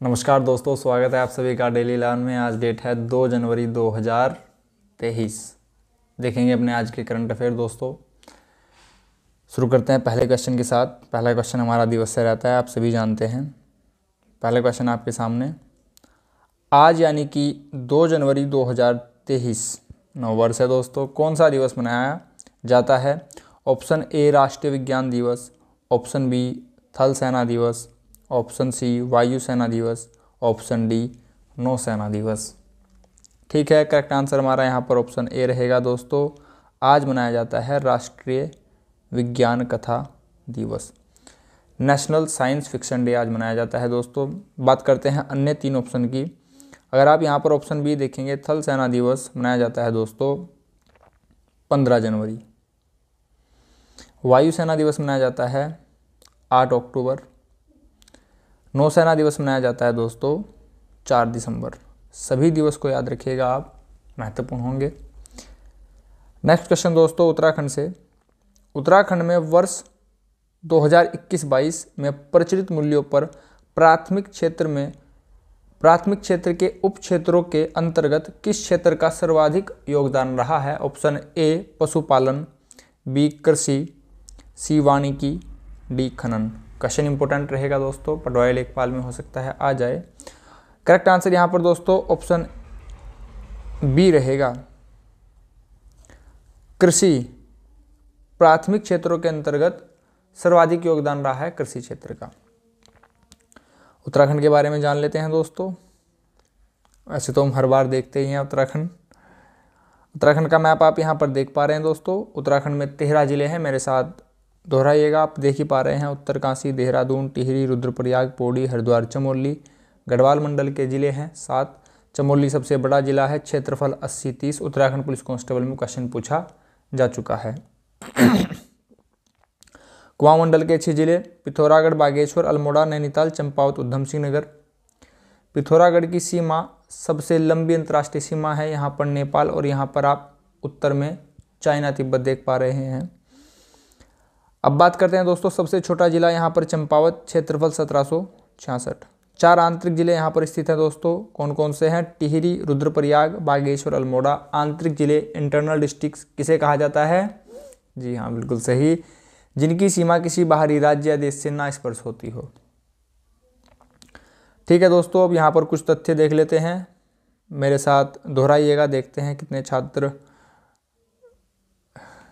नमस्कार दोस्तों, स्वागत है आप सभी का डेली लर्न में। आज डेट है 2 जनवरी 2023। देखेंगे अपने आज के करंट अफेयर। दोस्तों शुरू करते हैं पहले क्वेश्चन के साथ। पहला क्वेश्चन हमारा दिवस से रहता है, आप सभी जानते हैं। पहला क्वेश्चन आपके सामने। आज यानी कि 2 जनवरी 2023 नववर्ष है दोस्तों, कौन सा दिवस मनाया जाता है? ऑप्शन ए राष्ट्रीय विज्ञान दिवस, ऑप्शन बी थल सेना दिवस, ऑप्शन सी वायु सेना दिवस, ऑप्शन डी नौसेना दिवस। ठीक है, करेक्ट आंसर हमारा यहाँ पर ऑप्शन ए रहेगा दोस्तों। आज मनाया जाता है राष्ट्रीय विज्ञान कथा दिवस, नेशनल साइंस फिक्शन डे आज मनाया जाता है दोस्तों। बात करते हैं अन्य 3 ऑप्शन की। अगर आप यहाँ पर ऑप्शन बी देखेंगे, थल सेना दिवस मनाया जाता है दोस्तों 15 जनवरी। वायु सेना दिवस मनाया जाता है 8 अक्टूबर। नौसेना दिवस मनाया जाता है दोस्तों 4 दिसंबर। सभी दिवस को याद रखिएगा आप, महत्वपूर्ण होंगे। नेक्स्ट क्वेश्चन दोस्तों उत्तराखंड से। उत्तराखंड में वर्ष 2021-22 में प्रचलित मूल्यों पर प्राथमिक क्षेत्र के उप क्षेत्रों के अंतर्गत किस क्षेत्र का सर्वाधिक योगदान रहा है? ऑप्शन ए पशुपालन, बी कृषि, सी वानिकी, डी खनन। क्वेश्चन इंपॉर्टेंट रहेगा दोस्तों, पटवारी लेखपाल में हो सकता है आ जाए। करेक्ट आंसर यहाँ पर दोस्तों ऑप्शन बी रहेगा। कृषि प्राथमिक क्षेत्रों के अंतर्गत सर्वाधिक योगदान रहा है कृषि क्षेत्र का। उत्तराखंड के बारे में जान लेते हैं दोस्तों। वैसे तो हम हर बार देखते ही हैं उत्तराखंड का मैप आप यहाँ पर देख पा रहे हैं दोस्तों। उत्तराखंड में 13 जिले हैं, मेरे साथ दोहराइएगा, आप देख ही पा रहे हैं। उत्तरकाशी, देहरादून, टिहरी, रुद्रप्रयाग, पौड़ी, हरिद्वार, चमोली, गढ़वाल मंडल के जिले हैं 7। चमोली सबसे बड़ा जिला है, क्षेत्रफल 80-30। उत्तराखंड पुलिस कांस्टेबल में क्वेश्चन पूछा जा चुका है। कुमाऊं मंडल के 6 जिले, पिथौरागढ़, बागेश्वर, अल्मोड़ा, नैनीताल, चंपावत, उधम सिंह नगर। पिथौरागढ़ की सीमा सबसे लंबी अंतर्राष्ट्रीय सीमा है, यहाँ पर नेपाल, और यहाँ पर आप उत्तर में चाइना तिब्बत देख पा रहे हैं। अब बात करते हैं दोस्तों सबसे छोटा जिला यहाँ पर चंपावत, क्षेत्रफल 1766। 4 आंतरिक जिले यहाँ पर स्थित हैं दोस्तों। कौन कौन से हैं? टिहरी, रुद्रप्रयाग, बागेश्वर, अल्मोड़ा। आंतरिक जिले इंटरनल डिस्ट्रिक्ट किसे कहा जाता है? जी हाँ, बिल्कुल सही, जिनकी सीमा किसी बाहरी राज्य या देश से ना स्पर्श होती हो। ठीक है दोस्तों, अब यहाँ पर कुछ तथ्य देख लेते हैं, मेरे साथ दोहराइएगा, देखते हैं कितने छात्र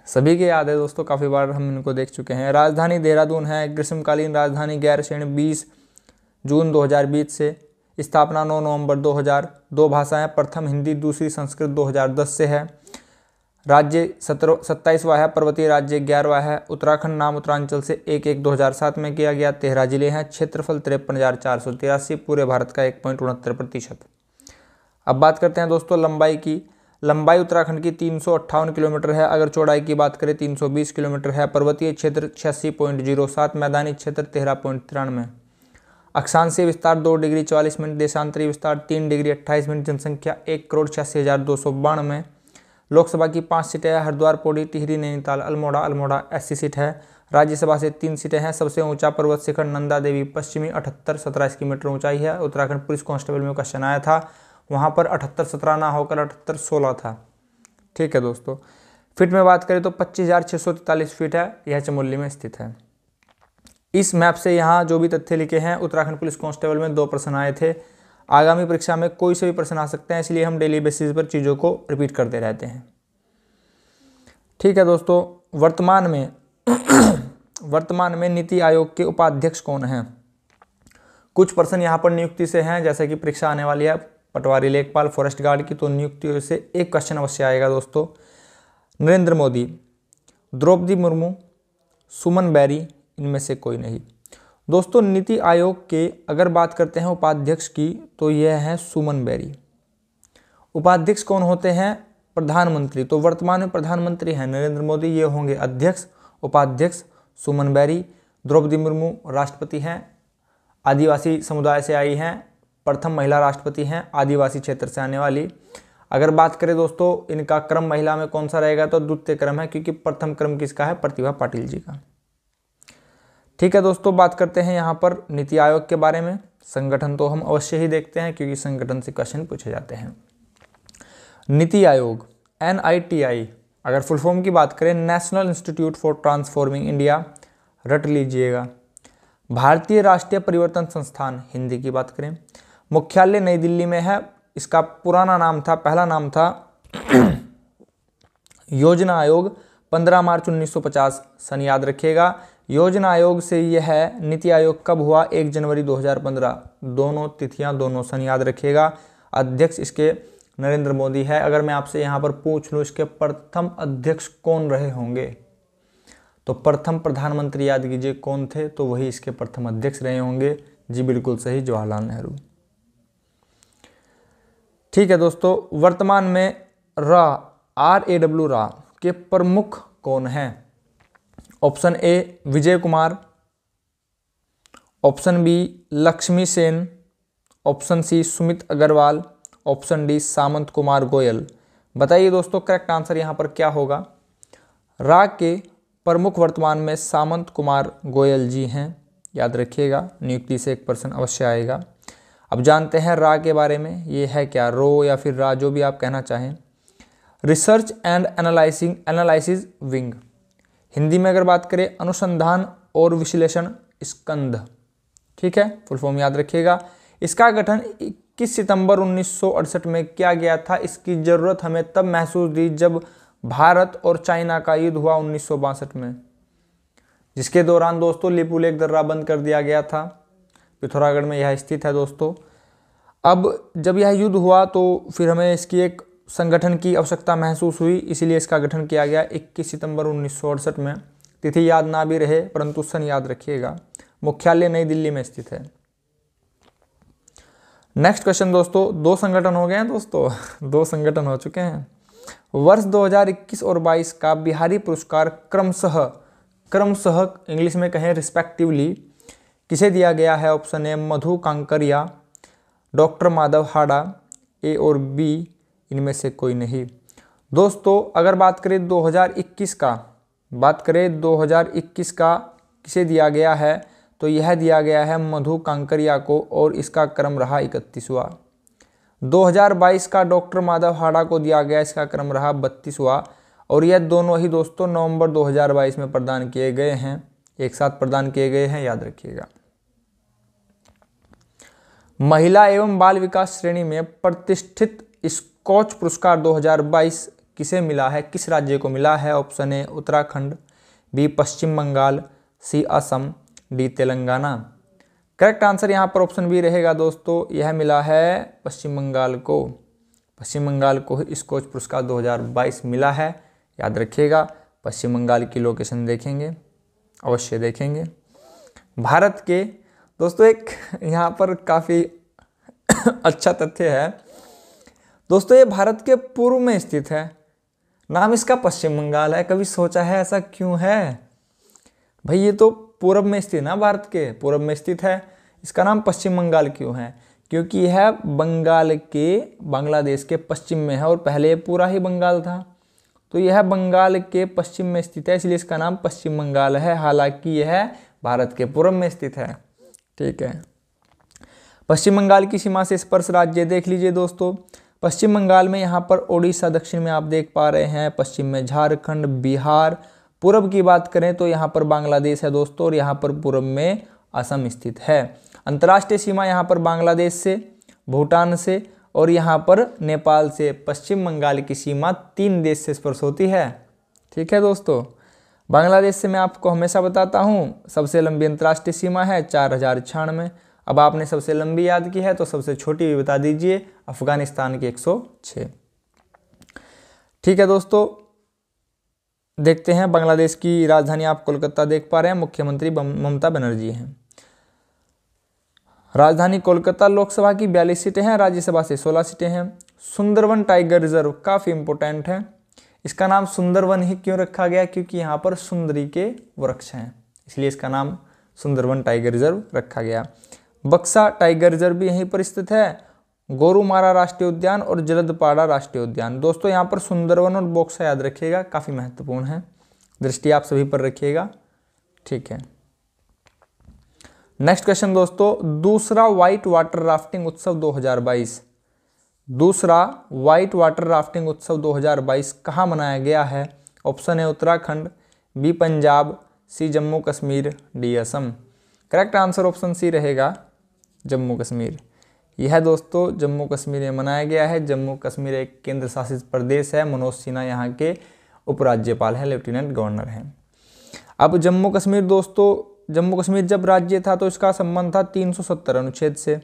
सभी के याद है दोस्तों, काफ़ी बार हम इनको देख चुके हैं। राजधानी देहरादून है, ग्रीष्मकालीन राजधानी गैरसैंण 20 जून 2020 से, स्थापना 9 नवंबर 2000। 2 भाषाएं, प्रथम हिंदी, दूसरी संस्कृत 2010 से है। राज्य 27वां है, पर्वतीय राज्य 11वां है। उत्तराखंड नाम उत्तरांचल से 1/1/2007 में किया गया। 13 जिले हैं, क्षेत्रफल 53,483, पूरे भारत का 1.69%। अब बात करते हैं दोस्तों लंबाई की। लंबाई उत्तराखंड की 358 किलोमीटर है। अगर चौड़ाई की बात करें 320 किलोमीटर है। पर्वतीय क्षेत्र 86.07, मैदानी क्षेत्र 13.93। अक्षांशीय विस्तार 2 डिग्री 40 मिनट, देशांतरी विस्तार 3 डिग्री 28 मिनट, जनसंख्या 1,86,292। लोकसभा की 5 सीटें हैं, हरिद्वार, पौड़ी, टिहरी, नैनीताल, अल्मोड़ा SC सीट है। राज्यसभा से 3 सीटें हैं। सबसे ऊंचा पर्वत शिखर नंदा देवी पश्चिमी 78-17 मीटर ऊंचाई है। उत्तराखंड पुलिस कांस्टेबल में क्वेश्चन आया था, वहाँ पर 78-17 ना होकर 78-16 था। ठीक है दोस्तों, फीट में बात करें तो 25,643 फीट है, यह चमोली में स्थित है। इस मैप से यहाँ जो भी तथ्य लिखे हैं, उत्तराखंड पुलिस कांस्टेबल में 2 प्रश्न आए थे। आगामी परीक्षा में कोई से भी प्रश्न आ सकते हैं, इसलिए हम डेली बेसिस पर चीज़ों को रिपीट करते रहते हैं। ठीक है दोस्तों, वर्तमान में नीति आयोग के उपाध्यक्ष कौन हैं? कुछ प्रश्न यहाँ पर नियुक्ति से हैं, जैसे कि परीक्षा आने वाली है पटवारी लेखपाल फॉरेस्ट गार्ड की, तो नियुक्ति से एक क्वेश्चन अवश्य आएगा दोस्तों। नरेंद्र मोदी, द्रौपदी मुर्मू, सुमन बेरी, इनमें से कोई नहीं। दोस्तों नीति आयोग के अगर बात करते हैं उपाध्यक्ष की, तो यह है सुमन बेरी। उपाध्यक्ष कौन होते हैं? प्रधानमंत्री। तो वर्तमान में प्रधानमंत्री हैं नरेंद्र मोदी, ये होंगे अध्यक्ष। उपाध्यक्ष सुमन बेरी। द्रौपदी मुर्मू राष्ट्रपति हैं, आदिवासी समुदाय से आई हैं, प्रथम महिला राष्ट्रपति हैं, आदिवासी क्षेत्र से आने वाली। अगर बात करें दोस्तों इनका क्रम महिला में कौन सा रहेगा, तो द्वितीय क्रम है, क्योंकि प्रथम क्रम किसका है? प्रतिभा पाटिल जी का। ठीक है दोस्तों, बात करते हैं यहाँ पर नीति आयोग के बारे में। संगठन तो हम अवश्य ही देखते हैं क्योंकि संगठन से क्वेश्चन पूछे जाते हैं। नीति आयोग NITI, अगर फुल फॉर्म की बात करें national institute for transforming India, रट लीजिएगा। भारतीय राष्ट्रीय परिवर्तन संस्थान, हिंदी की बात करें, मुख्यालय नई दिल्ली में है। इसका पुराना नाम था, पहला नाम था योजना आयोग, 15 मार्च 1950 सन याद रखिएगा। योजना आयोग से यह है, नीति आयोग कब हुआ, 1 जनवरी 2015, दोनों तिथियां दोनों सन याद रखिएगा। अध्यक्ष इसके नरेंद्र मोदी है। अगर मैं आपसे यहाँ पर पूछ लूँ इसके प्रथम अध्यक्ष कौन रहे होंगे, तो प्रथम प्रधानमंत्री याद कीजिए कौन थे, तो वही इसके प्रथम अध्यक्ष रहे होंगे। जी बिल्कुल सही, जवाहरलाल नेहरू। ठीक है दोस्तों, वर्तमान में RAW रा के प्रमुख कौन हैं? Option A Vijay Kumar, option B Lakshmi Sen, option C Sumit Agarwal, option D Samant Kumar Goyal. बताइए दोस्तों करेक्ट आंसर यहाँ पर क्या होगा? रा के प्रमुख वर्तमान में सामंत कुमार गोयल जी हैं, याद रखिएगा, नियुक्ति से 1% अवश्य आएगा। अब जानते हैं रा के बारे में, ये है क्या, रो या फिर रा, जो भी आप कहना चाहें। Research and analysis wing, Hindi में अगर बात करें अनुसंधान और विश्लेषण स्कंध। ठीक है, फुल फॉर्म याद रखिएगा। इसका गठन 21 सितंबर 1968 में किया गया था। इसकी जरूरत हमें तब महसूस हुई जब भारत और चाइना का युद्ध हुआ 1962 में, जिसके दौरान दोस्तों लिपुलेख दर्रा बंद कर दिया गया था। पिथौरागढ़ में यह स्थित है दोस्तों। अब जब यह युद्ध हुआ तो फिर हमें इसकी एक संगठन की आवश्यकता महसूस हुई, इसीलिए इसका गठन किया गया 21 सितंबर 1968 में। तिथि याद ना भी रहे परंतु सन याद रखिएगा। मुख्यालय नई दिल्ली में स्थित है। नेक्स्ट क्वेश्चन दोस्तों, 2 संगठन हो गए हैं दोस्तों, 2 संगठन हो चुके हैं। वर्ष 2021 और 22 का बिहारी पुरस्कार क्रमशः इंग्लिश में कहें रिस्पेक्टिवली किसे दिया गया है? Option A Madhu Kankaria, doctor Madhav Hada, A और बी इनमें से कोई नहीं। दोस्तों अगर बात करें 2021 का किसे दिया गया है, तो यह दिया गया है मधु कांकरिया को और इसका क्रम रहा 31वां। 2022 का डॉक्टर माधव हाड़ा को दिया गया, इसका क्रम रहा 32वां। और यह दोनों ही दोस्तों नवंबर 2022 में प्रदान किए गए हैं, एक साथ प्रदान किए गए हैं, याद रखिएगा। महिला एवं बाल विकास श्रेणी में प्रतिष्ठित स्कॉच पुरस्कार 2022 किसे मिला है, किस राज्य को मिला है? Option A Uttarakhand, B Paschim Bangal, C Assam, D Telangana. Correct answer यहाँ पर ऑप्शन बी रहेगा दोस्तों, यह मिला है पश्चिम बंगाल को। पश्चिम बंगाल को स्कॉच पुरस्कार 2022 मिला है, याद रखिएगा। पश्चिम बंगाल की लोकेशन देखेंगे, अवश्य देखेंगे। भारत के दोस्तों एक यहाँ पर काफ़ी अच्छा तथ्य है दोस्तों, ये भारत के पूर्व में स्थित है, नाम इसका पश्चिम बंगाल है। कभी सोचा है ऐसा क्यों है भाई? ये तो पूर्व में स्थित ना, भारत के पूर्व में स्थित है, इसका नाम पश्चिम बंगाल क्यों है? क्योंकि यह बंगाल के बांग्लादेश के पश्चिम में है और पहले ये पूरा ही बंगाल था, तो यह बंगाल के पश्चिम में स्थित है, इसलिए इसका नाम पश्चिम बंगाल है। हालांकि यह भारत के पूर्व में स्थित है। ठीक है, पश्चिम बंगाल की सीमा से स्पर्श राज्य देख लीजिए दोस्तों। पश्चिम बंगाल में यहाँ पर ओडिशा, दक्षिण में आप देख पा रहे हैं, पश्चिम में झारखंड, बिहार। पूर्व की बात करें तो यहाँ पर बांग्लादेश है दोस्तों, और यहाँ पर पूर्व में असम स्थित है। अंतर्राष्ट्रीय सीमा यहाँ पर बांग्लादेश से, भूटान से और यहाँ पर नेपाल से। पश्चिम बंगाल की सीमा 3 देश से स्पर्श होती है। ठीक है दोस्तों, बांग्लादेश से मैं आपको हमेशा बताता हूँ सबसे लंबी अंतर्राष्ट्रीय सीमा है 4096। अब आपने सबसे लंबी याद की है तो सबसे छोटी भी बता दीजिए, अफगानिस्तान की 106। ठीक है दोस्तों, देखते हैं। बांग्लादेश की राजधानी आप कोलकाता देख पा रहे हैं, मुख्यमंत्री ममता बनर्जी हैं। राजधानी कोलकाता। लोकसभा की 42 सीटें हैं, राज्यसभा से 16 सीटें हैं। सुंदरवन टाइगर रिजर्व काफ़ी इंपॉर्टेंट है। इसका नाम सुंदरवन ही क्यों रखा गया? क्योंकि यहाँ पर सुंदरी के वृक्ष हैं, इसलिए इसका नाम सुंदरवन टाइगर रिजर्व रखा गया। बक्सा टाइगर रिजर्व भी यहीं पर स्थित है। गोरुमारा राष्ट्रीय उद्यान और जलदपाड़ा राष्ट्रीय उद्यान। दोस्तों यहाँ पर सुंदरवन और बक्सा याद रखिएगा, काफ़ी महत्वपूर्ण है, दृष्टि आप सभी पर रखिएगा। ठीक है, नेक्स्ट क्वेश्चन दोस्तों, दूसरा व्हाइट वाटर राफ्टिंग उत्सव 2022, दूसरा व्हाइट वाटर राफ्टिंग उत्सव 2022 कहाँ मनाया गया है? ऑप्शन है Uttarakhand, B Punjab, C Jammu Kashmir, D Assam. Correct answer option C रहेगा जम्मू कश्मीर। यह दोस्तों जम्मू कश्मीर में मनाया गया है। जम्मू कश्मीर एक केंद्र शासित प्रदेश है। मनोज सिन्हा यहाँ के उपराज्यपाल हैं, लेफ्टिनेंट गवर्नर हैं। अब जम्मू कश्मीर दोस्तों, जम्मू कश्मीर जब राज्य था तो इसका संबंध था 370 अनुच्छेद से।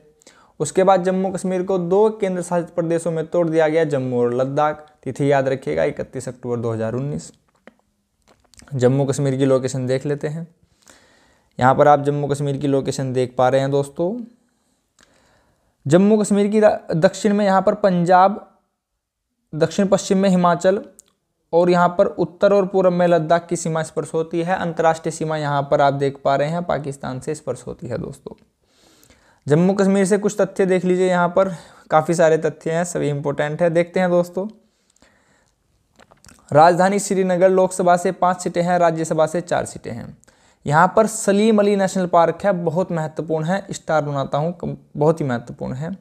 उसके बाद जम्मू कश्मीर को 2 केंद्र शासित प्रदेशों में तोड़ दिया गया, जम्मू और लद्दाख। तिथि याद रखिएगा 31 अक्टूबर 2019। जम्मू कश्मीर की लोकेशन देख लेते हैं। यहाँ पर आप जम्मू कश्मीर की लोकेशन देख पा रहे हैं दोस्तों। जम्मू कश्मीर की दक्षिण में यहाँ पर पंजाब, दक्षिण पश्चिम में हिमाचल और यहाँ पर उत्तर और पूर्व में लद्दाख की सीमा स्पर्श होती है। अंतर्राष्ट्रीय सीमा यहाँ पर आप देख पा रहे हैं पाकिस्तान से स्पर्श होती है दोस्तों। जम्मू कश्मीर से कुछ तथ्य देख लीजिए, यहाँ पर काफ़ी सारे तथ्य हैं, सभी इंपॉर्टेंट है। देखते हैं दोस्तों। राजधानी श्रीनगर लोकसभा से 5 सीटें हैं, राज्यसभा से 4 सीटें हैं। यहाँ पर सलीम अली नेशनल पार्क है, बहुत महत्वपूर्ण है, स्टार बनाता हूँ, बहुत ही महत्वपूर्ण है।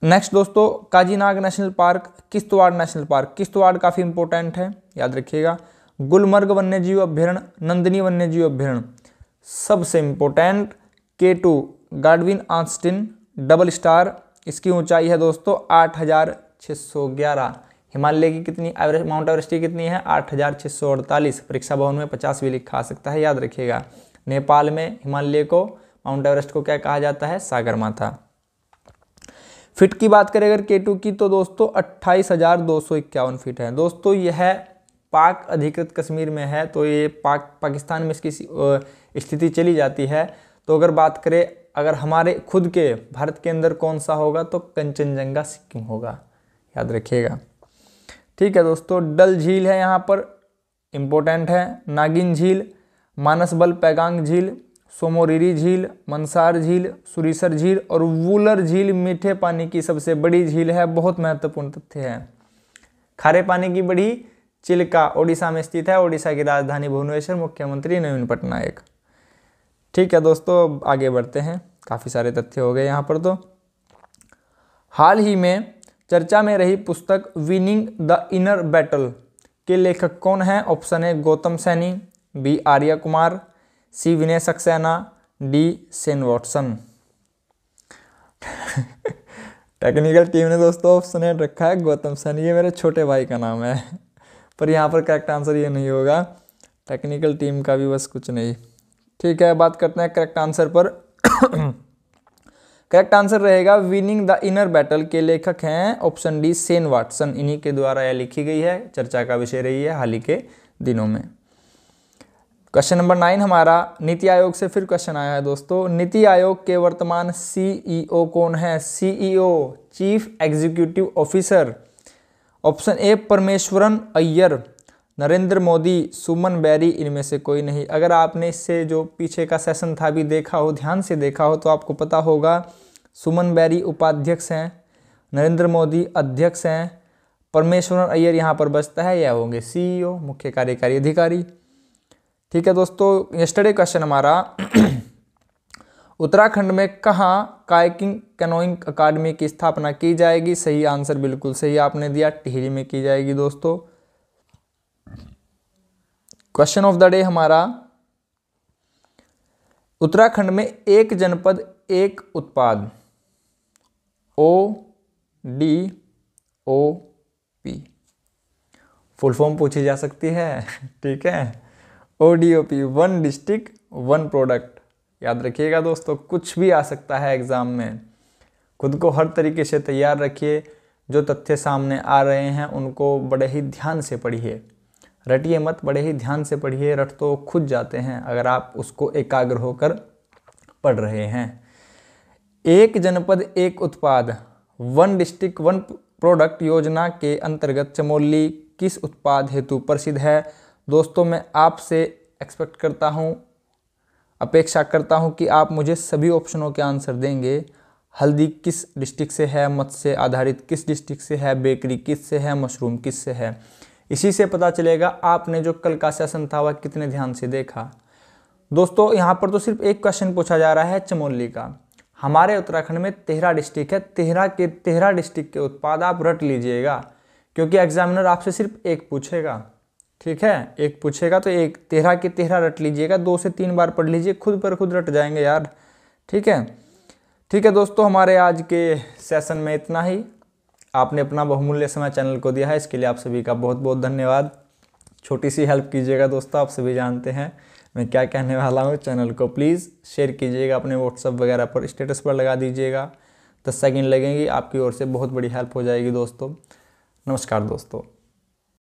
नेक्स्ट दोस्तों, Kazinag national park, Kishtwar national park, Kishtwar काफ़ी इंपॉर्टेंट है, याद रखिएगा। गुलमर्ग वन्यजीव अभ्यारण्य, नंदिनी वन्यजीव अभ्यारण्य, सबसे important K2 गाडविन Austen double star, इसकी ऊंचाई है दोस्तों 8611। हिमालय की कितनी एवरेस्ट, माउंट एवरेस्ट की कितनी है? 8648। परीक्षा भवन में 50 भी लिखा आ सकता है, याद रखिएगा। नेपाल में हिमालय को, माउंट एवरेस्ट को क्या कहा जाता है? सागर माथा। फिट की बात करें अगर K2 की तो दोस्तों 28,251 फीट है। दोस्तों यह पाक अधिकृत कश्मीर में है, तो ये पाकिस्तान में इसकी स्थिति चली जाती है। तो अगर बात करें अगर हमारे खुद के भारत के अंदर कौन सा होगा तो कंचनजंगा सिक्किम होगा, याद रखिएगा। ठीक है दोस्तों, डल झील है यहाँ पर, इम्पोर्टेंट है। नागिन झील, मानसबल पैगांग झील, सोमोरिरी झील, मनसार झील, सुरीसर झील और वूलर झील मीठे पानी की सबसे बड़ी झील है, बहुत महत्वपूर्ण तथ्य है। खारे पानी की बड़ी चिल्का ओडिशा में स्थित है, ओडिशा की राजधानी भुवनेश्वर, मुख्यमंत्री नवीन पटनायक। ठीक है दोस्तों, आगे बढ़ते हैं, काफ़ी सारे तथ्य हो गए यहाँ पर। तो हाल ही में चर्चा में रही पुस्तक विनिंग द इनर बैटल के लेखक कौन है? ऑप्शन है Gautam Saini, B Arya Kumar, C Vinay Saxena, D Sen Watson. Technical team ने दोस्तों ऑप्शन ए रखा है गौतम सैनी, ये मेरे छोटे भाई का नाम है, पर यहाँ पर करेक्ट आंसर ये नहीं होगा। टेक्निकल टीम का भी बस कुछ नहीं। ठीक है, बात करते हैं करेक्ट आंसर पर। करेक्ट आंसर रहेगा विनिंग द इनर बैटल के लेखक हैं ऑप्शन डी सेन वाटसन। इन्हीं के द्वारा यह लिखी गई है, चर्चा का विषय रही है हाल ही के दिनों में। क्वेश्चन नंबर 9 हमारा नीति आयोग से फिर क्वेश्चन आया है दोस्तों। नीति आयोग के वर्तमान CEO कौन है? CEO chief executive officer. Option A Parameswaran Iyer, Narendra Modi, Suman Bairy, इनमें से कोई नहीं। अगर आपने इससे जो पीछे का सेशन था भी देखा हो, ध्यान से देखा हो, तो आपको पता होगा सुमन बैरी उपाध्यक्ष हैं, नरेंद्र मोदी अध्यक्ष हैं, परमेश्वरन अय्यर यहाँ पर बचता है, यह होंगे CEO मुख्य कार्यकारी अधिकारी। ठीक है दोस्तों, यस्टरडे क्वेश्चन हमारा उत्तराखंड में कहाँ कायाकिंग कैनोइंग अकादमी की स्थापना की जाएगी? सही आंसर बिल्कुल सही आपने दिया, टिहरी में की जाएगी दोस्तों। क्वेश्चन ऑफ द डे हमारा उत्तराखंड में एक जनपद एक उत्पाद ODOP फुल फॉर्म पूछी जा सकती है। ठीक है, ODOP, one district one product, याद रखिएगा दोस्तों, कुछ भी आ सकता है एग्जाम में। खुद को हर तरीके से तैयार रखिए, जो तथ्य सामने आ रहे हैं उनको बड़े ही ध्यान से पढ़िए, रटिए मत, बड़े ही ध्यान से पढ़िए। रट तो खुद जाते हैं अगर आप उसको एकाग्र होकर पढ़ रहे हैं। एक जनपद एक उत्पाद, वन डिस्ट्रिक्ट वन प्रोडक्ट योजना के अंतर्गत चमोली किस उत्पाद हेतु प्रसिद्ध है? दोस्तों मैं आपसे एक्सपेक्ट करता हूँ, अपेक्षा करता हूँ कि आप मुझे सभी ऑप्शनों के आंसर देंगे। हल्दी किस डिस्ट्रिक्ट से है, मत्स्य आधारित किस डिस्ट्रिक्ट से है, बेकरी किस से है, मशरूम किस से है। इसी से पता चलेगा आपने जो कल का सेशन था वह कितने ध्यान से देखा। दोस्तों यहाँ पर तो सिर्फ एक क्वेश्चन पूछा जा रहा है चमोली का। हमारे उत्तराखंड में 13 डिस्ट्रिक्ट है, 13 डिस्ट्रिक्ट के उत्पाद आप रट लीजिएगा, क्योंकि एग्जामिनर आपसे सिर्फ एक पूछेगा। ठीक है, एक पूछेगा तो एक 13 के 13 रट लीजिएगा, 2 से 3 बार पढ़ लीजिए, खुद पर खुद रट जाएंगे यार। ठीक है, ठीक है दोस्तों, हमारे आज के सेशन में इतना ही। आपने अपना बहुमूल्य समय चैनल को दिया है, इसके लिए आप सभी का बहुत बहुत धन्यवाद। छोटी सी हेल्प कीजिएगा दोस्तों, आप सभी जानते हैं मैं क्या कहने वाला हूँ। चैनल को प्लीज़ शेयर कीजिएगा, अपने व्हाट्सएप वगैरह पर स्टेटस पर लगा दीजिएगा। 10 सेकंड लगेंगी, आपकी ओर से बहुत बड़ी हेल्प हो जाएगी दोस्तों। नमस्कार दोस्तों।